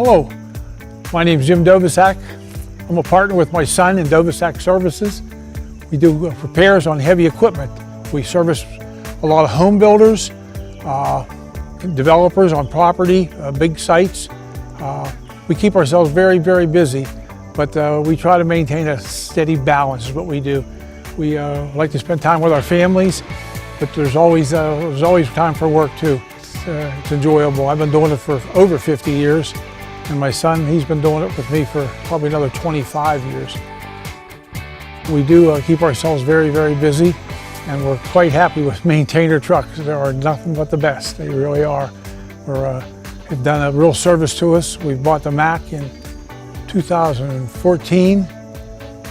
Hello, my name is Jim Dovicsak. I'm a partner with my son in Dovicsak Services. We do repairs on heavy equipment. We service a lot of home builders, developers on property, big sites. We keep ourselves very, very busy, but we try to maintain a steady balance is what we do. We like to spend time with our families, but there's always time for work too. It's enjoyable. I've been doing it for over 50 years, and my son, he's been doing it with me for probably another 25 years. We do keep ourselves very, very busy, and we're quite happy with Maintainer trucks. They are nothing but the best. They really are. They've done a real service to us. We bought the Mack in 2014,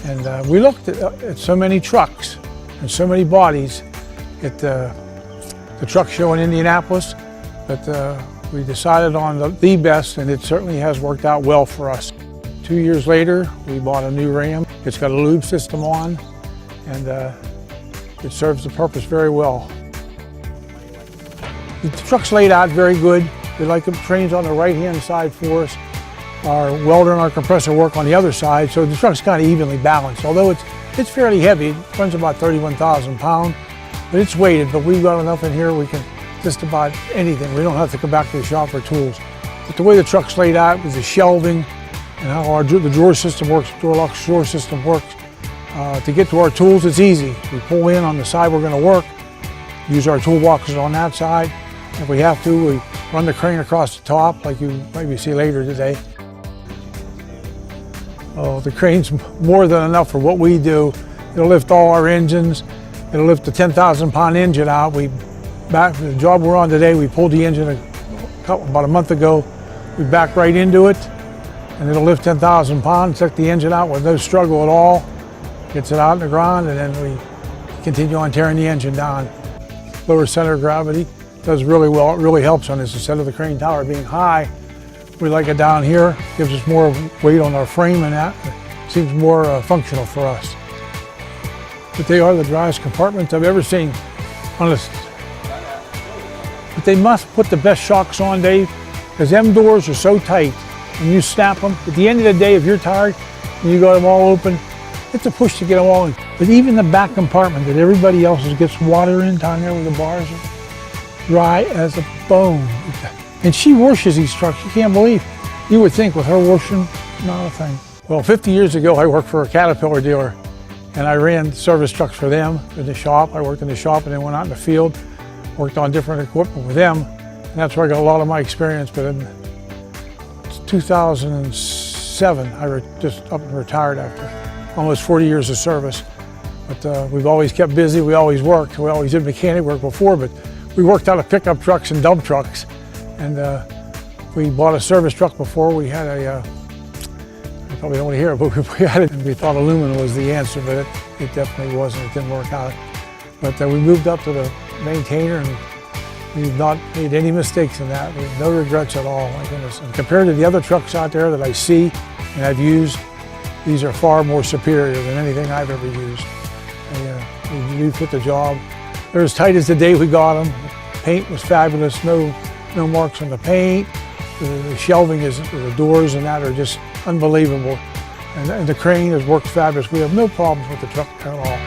and we looked at so many trucks and so many bodies at the truck show in Indianapolis, but we decided on the best, and it certainly has worked out well for us. 2 years later, we bought a new Ram. It's got a lube system on, and it serves the purpose very well. The truck's laid out very good. We like the trains on the right-hand side for us. Our welder and our compressor work on the other side, so the truck's kind of evenly balanced. Although it's fairly heavy, it runs about 31,000 pounds, but it's weighted, but we've got enough in here we can just about anything. We don't have to go back to the shop for tools. But the way the truck's laid out with the shelving and how the drawer system works, DuaLock Drawer system works, to get to our tools, it's easy. We pull in on the side we're going to work, use our toolboxes on that side. If we have to, we run the crane across the top like you maybe see later today. Oh, the crane's more than enough for what we do. It'll lift all our engines. It'll lift the 10,000 pound engine out. The job we're on today, we pulled the engine about a month ago. We backed right into it, and it'll lift 10,000 pounds, took the engine out with no struggle at all, gets it out in the ground, and then we continue on tearing the engine down. Lower center of gravity does really well. It really helps on this. Instead of the crane tower being high, we like it down here. Gives us more weight on our frame, and that seems more functional for us. But they are the driest compartments I've ever seen. But they must put the best shocks on, Dave, because them doors are so tight. When you snap them, at the end of the day, if you're tired and you got them all open, it's a push to get them all in. But even the back compartment that everybody else's gets water in down there where the bars are dry as a bone. And she washes these trucks, you can't believe. You would think with her washing, not a thing. Well, 50 years ago, I worked for a Caterpillar dealer, and I ran service trucks for them in the shop. I worked in the shop and then went out in the field, worked on different equipment with them, and that's where I got a lot of my experience. But in 2007, I just up and retired after almost 40 years of service. But we've always kept busy, we always worked. We always did mechanic work before, but we worked out of pickup trucks and dump trucks. And we bought a service truck before. We had you probably don't want to hear it, but we had it, and we thought aluminum was the answer, but it definitely wasn't. It didn't work out. But we moved up to the Maintainer, and we've not made any mistakes in that. We have no regrets at all, my goodness. And compared to the other trucks out there that I see and I've used, these are far more superior than anything I've ever used. They do fit the job. They're as tight as the day we got them. The paint was fabulous, no marks on the paint. The shelving the doors and that are just unbelievable. And the crane has worked fabulous. We have no problems with the truck at all.